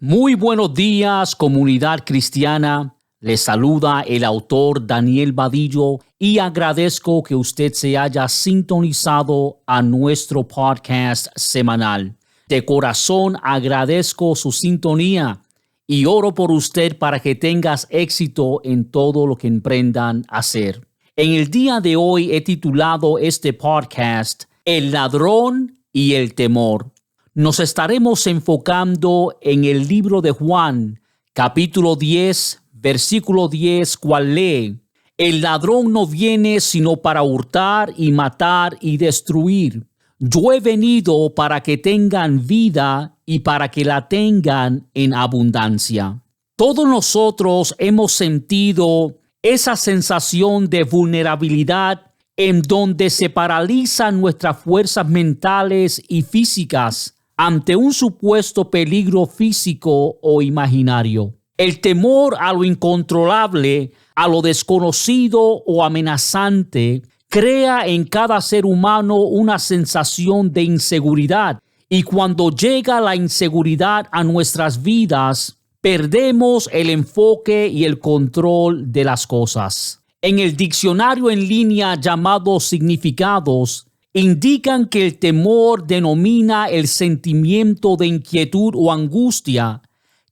Muy buenos días, comunidad cristiana. Les saluda el autor Daniel Vadillo y agradezco que usted se haya sintonizado a nuestro podcast semanal. De corazón agradezco su sintonía y oro por usted para que tengas éxito en todo lo que emprendan a hacer. En el día de hoy he titulado este podcast El ladrón y el temor. Nos estaremos enfocando en el libro de Juan, capítulo 10, versículo 10, cual lee: El ladrón no viene sino para hurtar y matar y destruir. Yo he venido para que tengan vida y para que la tengan en abundancia. Todos nosotros hemos sentido esa sensación de vulnerabilidad en donde se paralizan nuestras fuerzas mentales y físicas ante un supuesto peligro físico o imaginario. El temor a lo incontrolable, a lo desconocido o amenazante, crea en cada ser humano una sensación de inseguridad. Y cuando llega la inseguridad a nuestras vidas, perdemos el enfoque y el control de las cosas. En el diccionario en línea llamado Significados, indican que el temor denomina el sentimiento de inquietud o angustia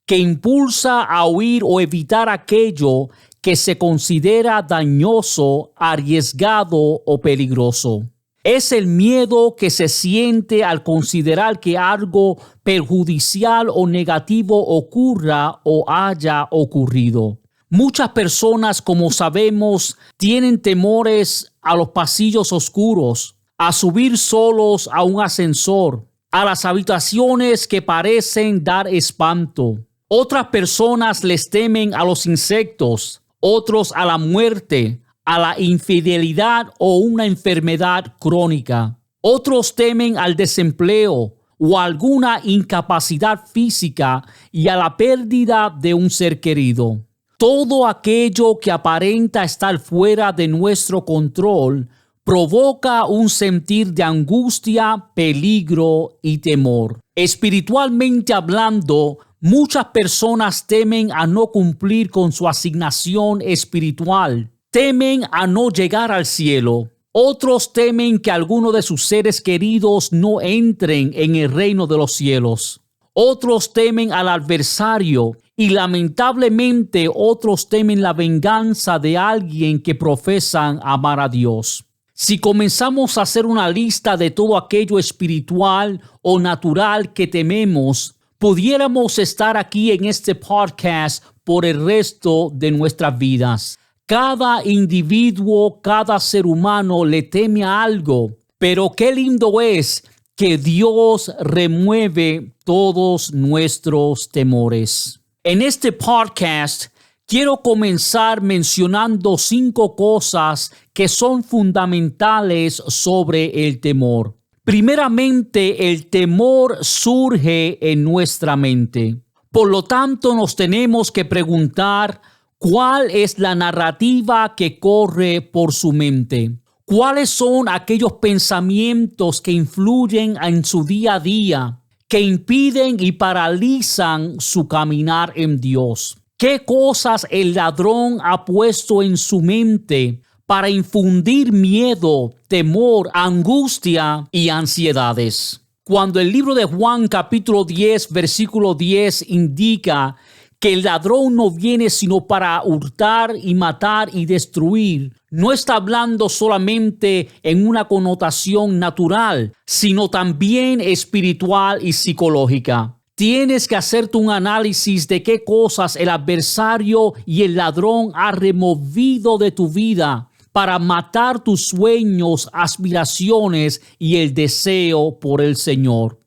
que impulsa a huir o evitar aquello que se considera dañoso, arriesgado o peligroso. Es el miedo que se siente al considerar que algo perjudicial o negativo ocurra o haya ocurrido. Muchas personas, como sabemos, tienen temores a los pasillos oscuros, a subir solos a un ascensor, a las habitaciones que parecen dar espanto. Otras personas les temen a los insectos, otros a la muerte, a la infidelidad o una enfermedad crónica. Otros temen al desempleo o a alguna incapacidad física y a la pérdida de un ser querido. Todo aquello que aparenta estar fuera de nuestro control provoca un sentir de angustia, peligro y temor. Espiritualmente hablando, muchas personas temen a no cumplir con su asignación espiritual. Temen a no llegar al cielo. Otros temen que alguno de sus seres queridos no entren en el reino de los cielos. Otros temen al adversario y lamentablemente otros temen la venganza de alguien que profesan amar a Dios. Si comenzamos a hacer una lista de todo aquello espiritual o natural que tememos, pudiéramos estar aquí en este podcast por el resto de nuestras vidas. Cada individuo, cada ser humano le teme a algo, pero qué lindo es que Dios remueve todos nuestros temores. En este podcast quiero comenzar mencionando 5 cosas que son fundamentales sobre el temor. Primeramente, el temor surge en nuestra mente. Por lo tanto, nos tenemos que preguntar cuál es la narrativa que corre por su mente. ¿Cuáles son aquellos pensamientos que influyen en su día a día, que impiden y paralizan su caminar en Dios? ¿Qué cosas el ladrón ha puesto en su mente para infundir miedo, temor, angustia y ansiedades? Cuando el libro de Juan capítulo 10, versículo 10 indica que el ladrón no viene sino para hurtar y matar y destruir, no está hablando solamente en una connotación natural, sino también espiritual y psicológica. Tienes que hacerte un análisis de qué cosas el adversario y el ladrón han removido de tu vida para matar tus sueños, aspiraciones y el deseo por el Señor.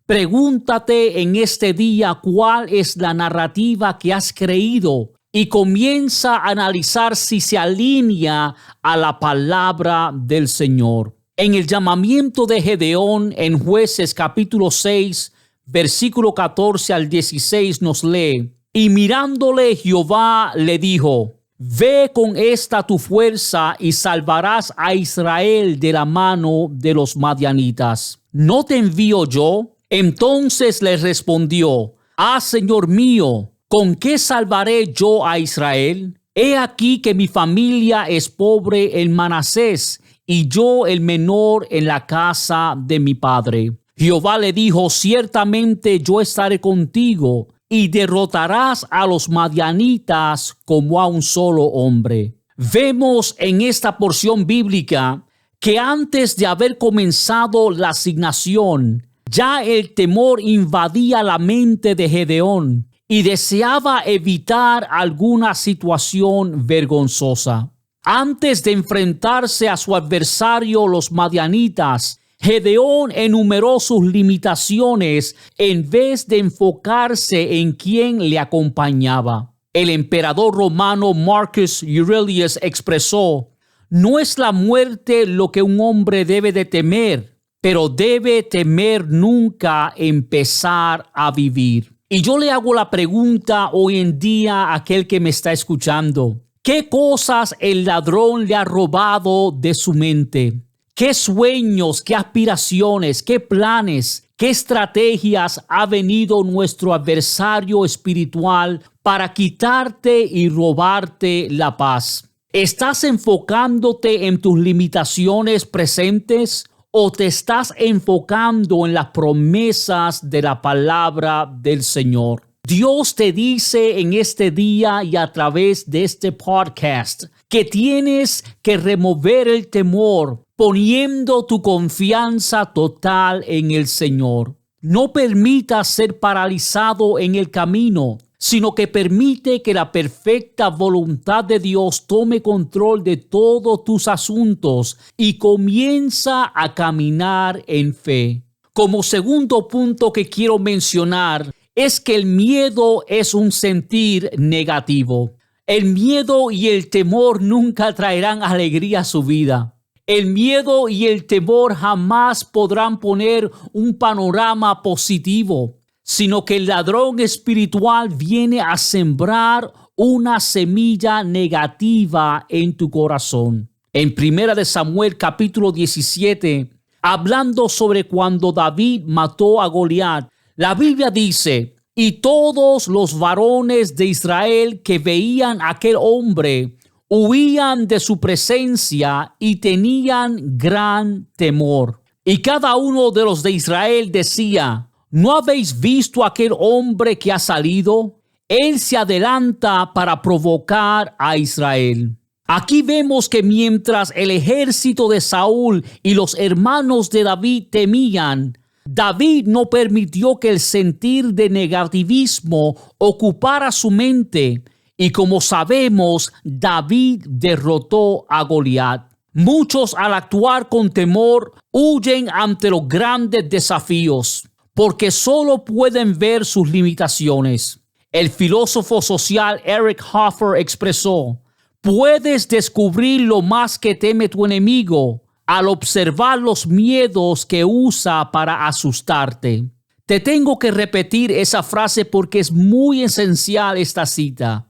Pregúntate en este día cuál es la narrativa que has creído y comienza a analizar si se alinea a la palabra del Señor. En el llamamiento de Gedeón en Jueces capítulo 6, versículo 14 al 16 nos lee: Y mirándole Jehová le dijo: Ve con esta tu fuerza y salvarás a Israel de la mano de los madianitas. ¿No te envío yo? Entonces les respondió: Ah, Señor mío, ¿con qué salvaré yo a Israel? He aquí que mi familia es pobre en Manasés, y yo el menor en la casa de mi padre. Jehová le dijo: ciertamente yo estaré contigo, y derrotarás a los madianitas como a un solo hombre. Vemos en esta porción bíblica que antes de haber comenzado la asignación, ya el temor invadía la mente de Gedeón y deseaba evitar alguna situación vergonzosa. Antes de enfrentarse a su adversario, los madianitas, Gedeón enumeró sus limitaciones en vez de enfocarse en quien le acompañaba. El emperador romano Marcus Aurelius expresó: no es la muerte lo que un hombre debe de temer, pero debe temer nunca empezar a vivir. Y yo le hago la pregunta hoy en día a aquel que me está escuchando: ¿qué cosas el ladrón le ha robado de su mente? ¿Qué sueños, qué aspiraciones, qué planes, qué estrategias ha venido nuestro adversario espiritual para quitarte y robarte la paz? ¿Estás enfocándote en tus limitaciones presentes o te estás enfocando en las promesas de la palabra del Señor? Dios te dice en este día y a través de este podcast que tienes que remover el temor poniendo tu confianza total en el Señor. No permitas ser paralizado en el camino, sino que permite que la perfecta voluntad de Dios tome control de todos tus asuntos y comienza a caminar en fe. Como segundo punto que quiero mencionar es que el miedo es un sentir negativo. El miedo y el temor nunca traerán alegría a su vida. El miedo y el temor jamás podrán poner un panorama positivo, sino que el ladrón espiritual viene a sembrar una semilla negativa en tu corazón. En 1 Samuel capítulo 17, hablando sobre cuando David mató a Goliat, la Biblia dice: y todos los varones de Israel que veían a aquel hombre huían de su presencia y tenían gran temor. Y cada uno de los de Israel decía: ¿no habéis visto a aquel hombre que ha salido? Él se adelanta para provocar a Israel. Aquí vemos que mientras el ejército de Saúl y los hermanos de David temían, David no permitió que el sentir de negativismo ocupara su mente. Y como sabemos, David derrotó a Goliat. Muchos, al actuar con temor, huyen ante los grandes desafíos, porque solo pueden ver sus limitaciones. El filósofo social Eric Hoffer expresó: puedes descubrir lo más que teme tu enemigo al observar los miedos que usa para asustarte. Te tengo que repetir esa frase porque es muy esencial esta cita.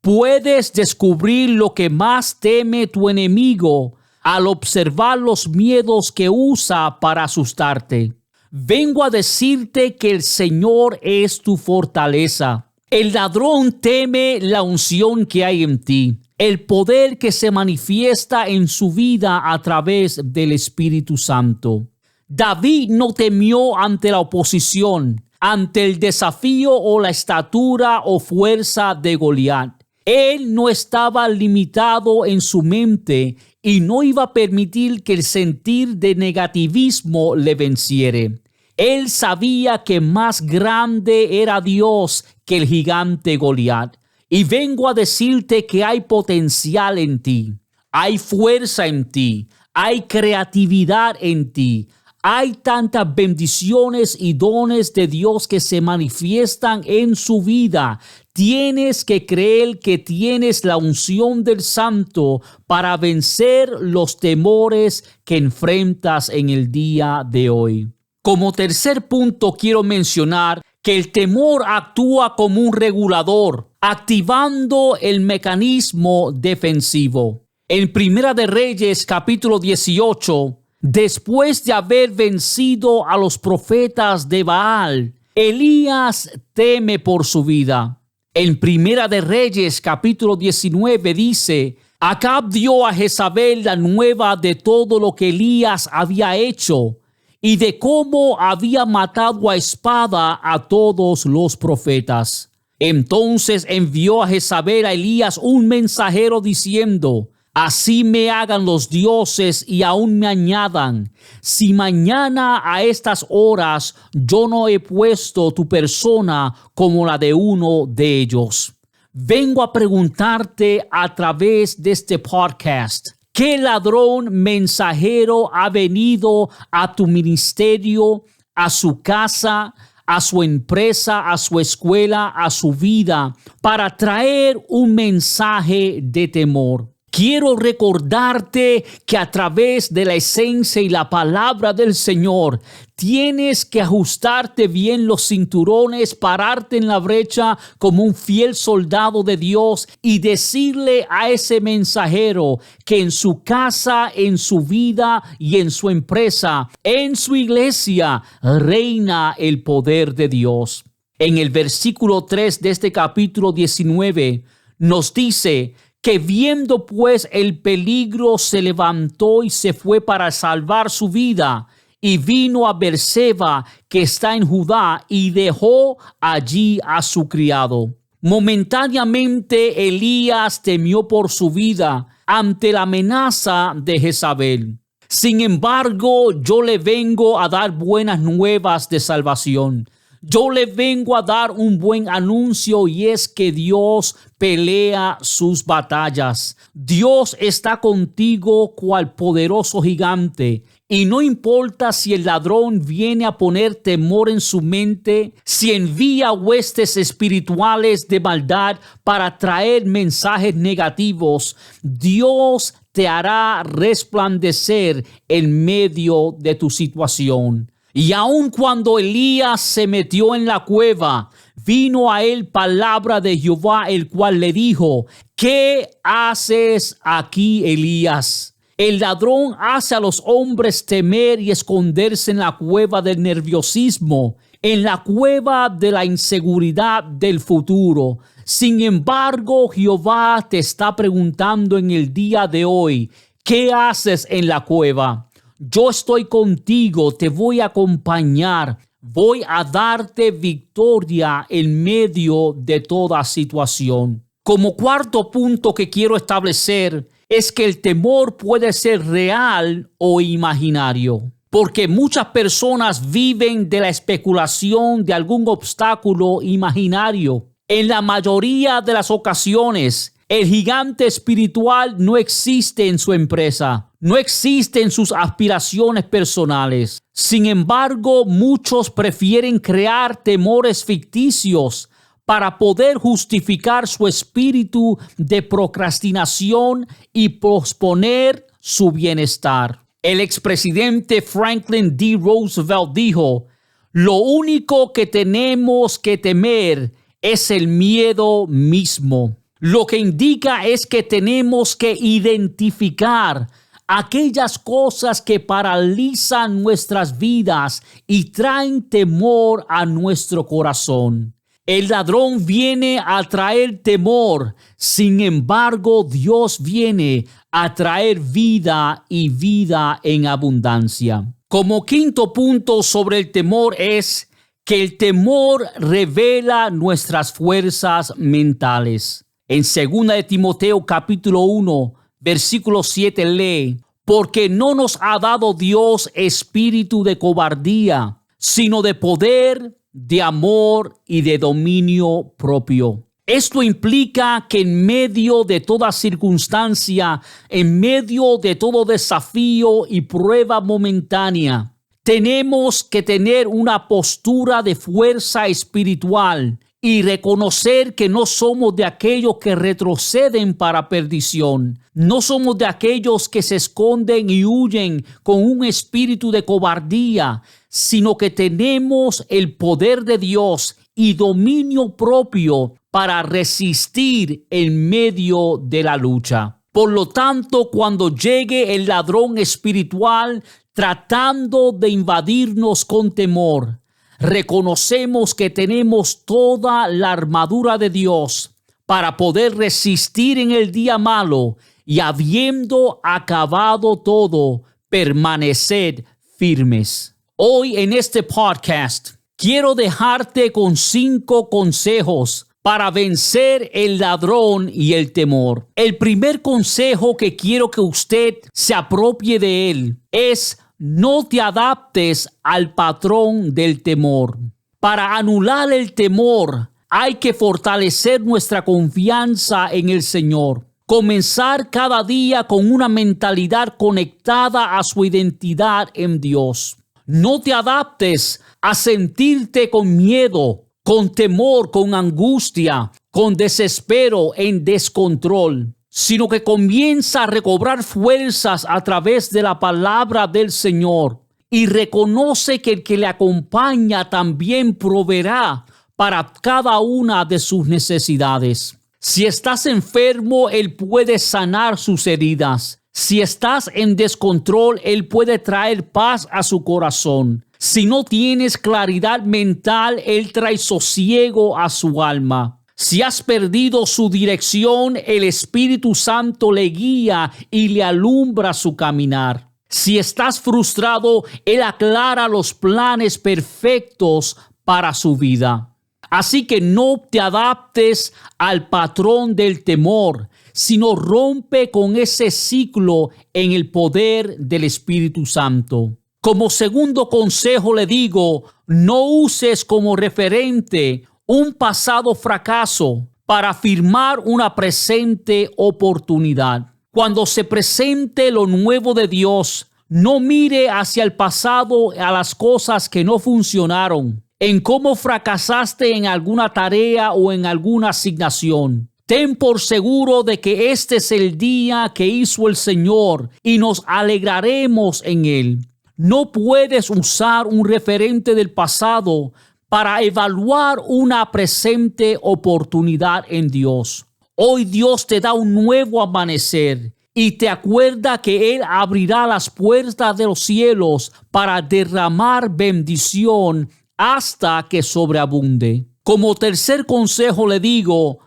Puedes descubrir lo que más teme tu enemigo al observar los miedos que usa para asustarte. Vengo a decirte que el Señor es tu fortaleza. El ladrón teme la unción que hay en ti, el poder que se manifiesta en su vida a través del Espíritu Santo. David no temió ante la oposición, ante el desafío o la estatura o fuerza de Goliat. Él no estaba limitado en su mente y no iba a permitir que el sentir de negativismo le venciere. Él sabía que más grande era Dios que el gigante Goliat. Y vengo a decirte que hay potencial en ti, hay fuerza en ti, hay creatividad en ti. Hay tantas bendiciones y dones de Dios que se manifiestan en su vida. Tienes que creer que tienes la unción del Santo para vencer los temores que enfrentas en el día de hoy. Como tercer punto, quiero mencionar que el temor actúa como un regulador, activando el mecanismo defensivo. En Primera de Reyes, capítulo 18, después de haber vencido a los profetas de Baal, Elías teme por su vida. En Primera de Reyes, capítulo 19, dice: Acab dio a Jezabel la nueva de todo lo que Elías había hecho y de cómo había matado a espada a todos los profetas. Entonces envió a Jezabel a Elías un mensajero diciendo: Así me hagan los dioses y aún me añadan, si mañana a estas horas yo no he puesto tu persona como la de uno de ellos. Vengo a preguntarte a través de este podcast: ¿qué ladrón mensajero ha venido a tu ministerio, a su casa, a su empresa, a su escuela, a su vida, para traer un mensaje de temor? Quiero recordarte que a través de la esencia y la palabra del Señor tienes que ajustarte bien los cinturones, pararte en la brecha como un fiel soldado de Dios y decirle a ese mensajero que en su casa, en su vida y en su empresa, en su iglesia, reina el poder de Dios. En el versículo 3 de este capítulo 19 nos dice que viendo pues el peligro se levantó y se fue para salvar su vida y vino a Beerseba que está en Judá y dejó allí a su criado. Momentáneamente Elías temió por su vida ante la amenaza de Jezabel. Sin embargo, yo le vengo a dar buenas nuevas de salvación. Yo le vengo a dar un buen anuncio y es que Dios pelea sus batallas. Dios está contigo cual poderoso gigante. Y no importa si el ladrón viene a poner temor en su mente, si envía huestes espirituales de maldad para traer mensajes negativos, Dios te hará resplandecer en medio de tu situación. Y aun cuando Elías se metió en la cueva, vino a él palabra de Jehová, el cual le dijo: ¿qué haces aquí, Elías? El ladrón hace a los hombres temer y esconderse en la cueva del nerviosismo, en la cueva de la inseguridad del futuro. Sin embargo, Jehová te está preguntando en el día de hoy: ¿qué haces en la cueva? Yo estoy contigo, te voy a acompañar, voy a darte victoria en medio de toda situación. Como cuarto punto que quiero establecer es que el temor puede ser real o imaginario, porque muchas personas viven de la especulación de algún obstáculo imaginario. En la mayoría de las ocasiones, el gigante espiritual no existe en su empresa, no existe en sus aspiraciones personales. Sin embargo, muchos prefieren crear temores ficticios para poder justificar su espíritu de procrastinación y posponer su bienestar. El expresidente Franklin D. Roosevelt dijo: lo único que tenemos que temer es el miedo mismo. Lo que indica es que tenemos que identificar aquellas cosas que paralizan nuestras vidas y traen temor a nuestro corazón. El ladrón viene a traer temor, sin embargo, Dios viene a traer vida y vida en abundancia. Como quinto punto sobre el temor es que el temor revela nuestras fuerzas mentales. En 2 de Timoteo capítulo 1, versículo 7 lee: porque no nos ha dado Dios espíritu de cobardía, sino de poder, de amor y de dominio propio. Esto implica que en medio de toda circunstancia, en medio de todo desafío y prueba momentánea, tenemos que tener una postura de fuerza espiritual y reconocer que no somos de aquellos que retroceden para perdición. No somos de aquellos que se esconden y huyen con un espíritu de cobardía, sino que tenemos el poder de Dios y dominio propio para resistir en medio de la lucha. Por lo tanto, cuando llegue el ladrón espiritual tratando de invadirnos con temor, reconocemos que tenemos toda la armadura de Dios para poder resistir en el día malo y habiendo acabado todo, permanecer firmes. Hoy en este podcast quiero dejarte con 5 consejos para vencer el ladrón y el temor. El primer consejo que quiero que usted se apropie de él es: no te adaptes al patrón del temor. Para anular el temor, hay que fortalecer nuestra confianza en el Señor. Comenzar cada día con una mentalidad conectada a su identidad en Dios. No te adaptes a sentirte con miedo, con temor, con angustia, con desespero, en descontrol, sino que comienza a recobrar fuerzas a través de la palabra del Señor y reconoce que el que le acompaña también proveerá para cada una de sus necesidades. Si estás enfermo, Él puede sanar sus heridas. Si estás en descontrol, Él puede traer paz a su corazón. Si no tienes claridad mental, Él trae sosiego a su alma. Si has perdido su dirección, el Espíritu Santo le guía y le alumbra su caminar. Si estás frustrado, Él aclara los planes perfectos para su vida. Así que no te adaptes al patrón del temor, sino rompe con ese ciclo en el poder del Espíritu Santo. Como segundo consejo le digo, no uses como referente un pasado fracaso para afirmar una presente oportunidad. Cuando se presente lo nuevo de Dios, no mire hacia el pasado, a las cosas que no funcionaron, en cómo fracasaste en alguna tarea o en alguna asignación. Ten por seguro de que este es el día que hizo el Señor y nos alegraremos en él. No puedes usar un referente del pasado para evaluar una presente oportunidad en Dios. Hoy Dios te da un nuevo amanecer y te acuerda que Él abrirá las puertas de los cielos para derramar bendición hasta que sobreabunde. Como tercer consejo le digo,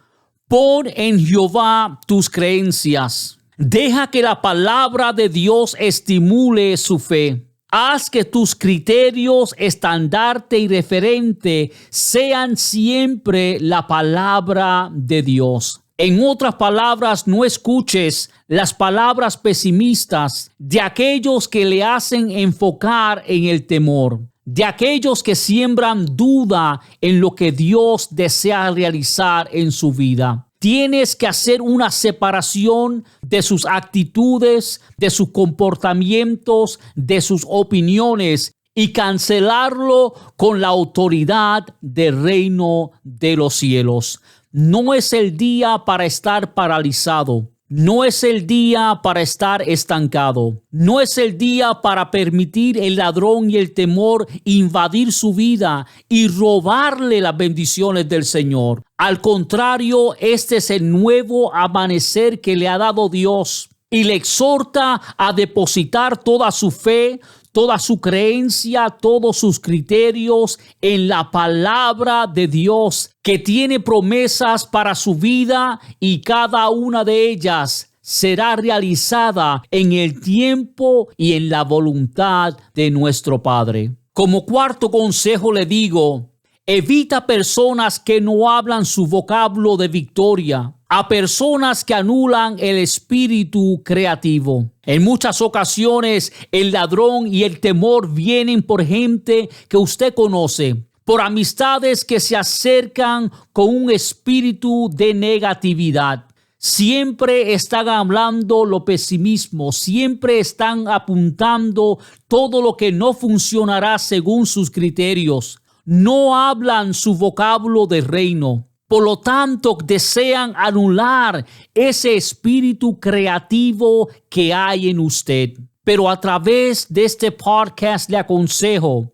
pon en Jehová tus creencias. Deja que la palabra de Dios estimule su fe. Haz que tus criterios, estandarte y referente sean siempre la palabra de Dios. En otras palabras, no escuches las palabras pesimistas de aquellos que le hacen enfocar en el temor, de aquellos que siembran duda en lo que Dios desea realizar en su vida. Tienes que hacer una separación de sus actitudes, de sus comportamientos, de sus opiniones y cancelarlo con la autoridad del reino de los cielos. No es el día para estar paralizado. No es el día para estar estancado. No es el día para permitir el ladrón y el temor invadir su vida y robarle las bendiciones del Señor. Al contrario, este es el nuevo amanecer que le ha dado Dios y le exhorta a depositar toda su fe, toda su creencia, todos sus criterios en la palabra de Dios, que tiene promesas para su vida y cada una de ellas será realizada en el tiempo y en la voluntad de nuestro Padre. Como cuarto consejo le digo, evita personas que no hablan su vocablo de victoria, a personas que anulan el espíritu creativo. En muchas ocasiones el ladrón y el temor vienen por gente que usted conoce, por amistades que se acercan con un espíritu de negatividad. Siempre están hablando lo pesimismo, siempre están apuntando todo lo que no funcionará según sus criterios. No hablan su vocablo de reino. Por lo tanto, desean anular ese espíritu creativo que hay en usted. Pero a través de este podcast le aconsejo,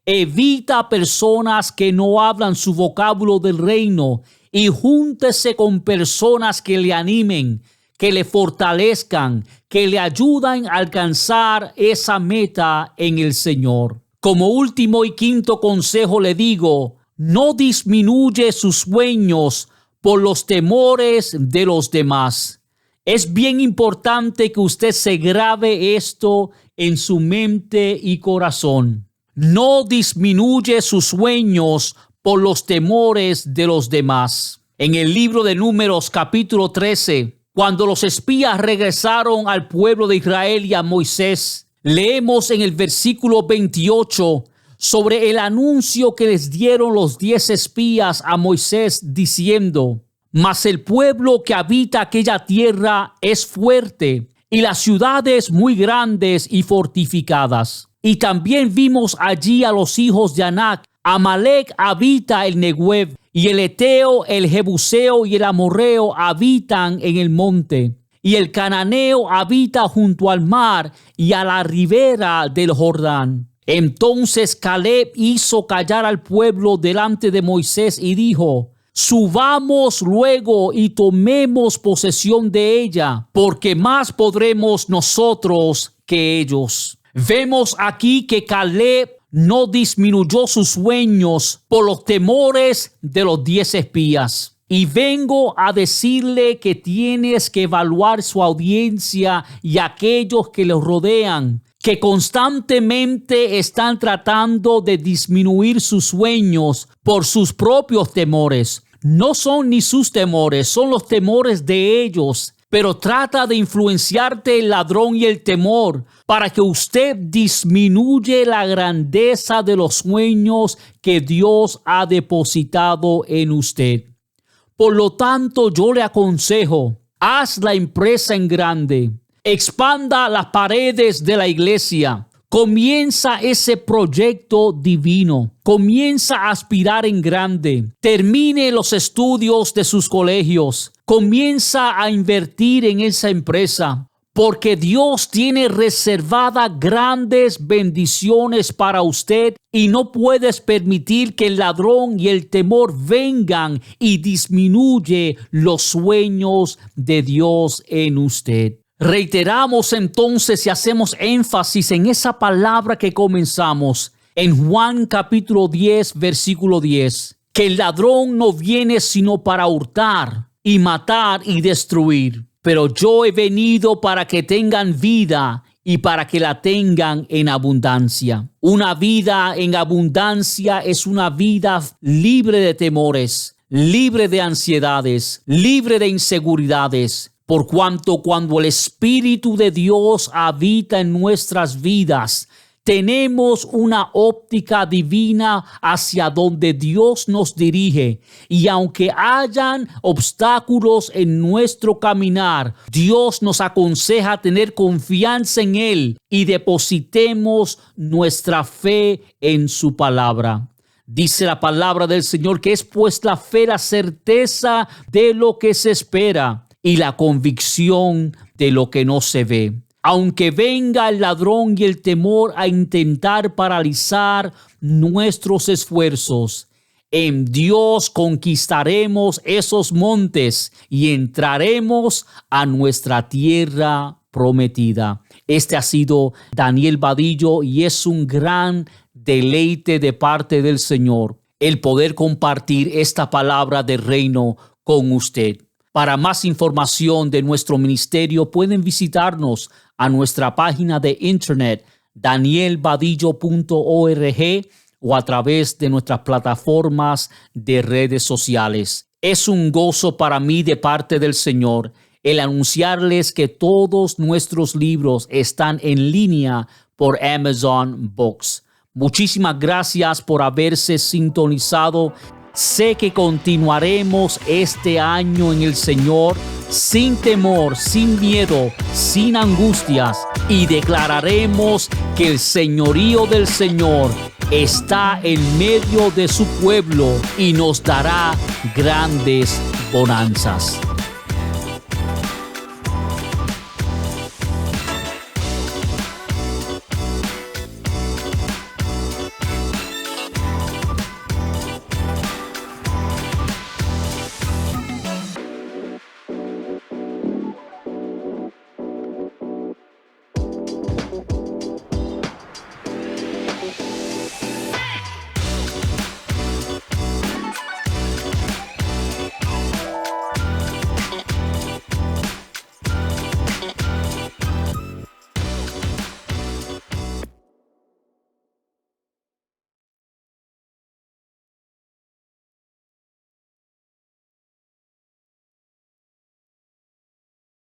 evita personas que no hablan su vocablo del reino y júntese con personas que le animen, que le fortalezcan, que le ayuden a alcanzar esa meta en el Señor. Como último y quinto consejo le digo, no disminuye sus sueños por los temores de los demás. Es bien importante que usted se grabe esto en su mente y corazón. No disminuye sus sueños por los temores de los demás. En el libro de Números capítulo 13, cuando los espías regresaron al pueblo de Israel y a Moisés, leemos en el versículo 28 sobre el anuncio que les dieron los 10 espías a Moisés diciendo: mas el pueblo que habita aquella tierra es fuerte y las ciudades muy grandes y fortificadas. Y también vimos allí a los hijos de Anac. Amalek habita el Negev, y el Eteo, el Jebuseo y el Amorreo habitan en el monte. Y el Cananeo habita junto al mar y a la ribera del Jordán. Entonces Caleb hizo callar al pueblo delante de Moisés y dijo: subamos luego y tomemos posesión de ella, porque más podremos nosotros que ellos. Vemos aquí que Caleb no disminuyó sus sueños por los temores de los 10 espías. Y vengo a decirle que tienes que evaluar su audiencia y aquellos que los rodean, que constantemente están tratando de disminuir sus sueños por sus propios temores. No son ni sus temores, son los temores de ellos. Pero trata de influenciarte el ladrón y el temor para que usted disminuya la grandeza de los sueños que Dios ha depositado en usted. Por lo tanto, yo le aconsejo, haz la empresa en grande. Expanda las paredes de la iglesia. Comienza ese proyecto divino. Comienza a aspirar en grande. Termine los estudios de sus colegios. Comienza a invertir en esa empresa. Porque Dios tiene reservadas grandes bendiciones para usted y no puedes permitir que el ladrón y el temor vengan y disminuye los sueños de Dios en usted. Reiteramos entonces y hacemos énfasis en esa palabra que comenzamos en Juan capítulo 10, versículo 10, que el ladrón no viene sino para hurtar y matar y destruir, pero yo he venido para que tengan vida y para que la tengan en abundancia. Una vida en abundancia es una vida libre de temores, libre de ansiedades, libre de inseguridades. Por cuanto cuando el Espíritu de Dios habita en nuestras vidas, tenemos una óptica divina hacia donde Dios nos dirige. Y aunque hayan obstáculos en nuestro caminar, Dios nos aconseja tener confianza en Él y depositemos nuestra fe en su palabra. Dice la palabra del Señor que es pues la fe la certeza de lo que se espera y la convicción de lo que no se ve. Aunque venga el ladrón y el temor a intentar paralizar nuestros esfuerzos, en Dios conquistaremos esos montes y entraremos a nuestra tierra prometida. Este ha sido Daniel Vadillo y es un gran deleite de parte del Señor el poder compartir esta palabra de reino con usted. Para más información de nuestro ministerio pueden visitarnos a nuestra página de internet danielvadillo.org o a través de nuestras plataformas de redes sociales. Es un gozo para mí de parte del Señor el anunciarles que todos nuestros libros están en línea por Amazon Books. Muchísimas gracias por haberse sintonizado. Sé que continuaremos este año en el Señor sin temor, sin miedo, sin angustias y declararemos que el señorío del Señor está en medio de su pueblo y nos dará grandes bonanzas.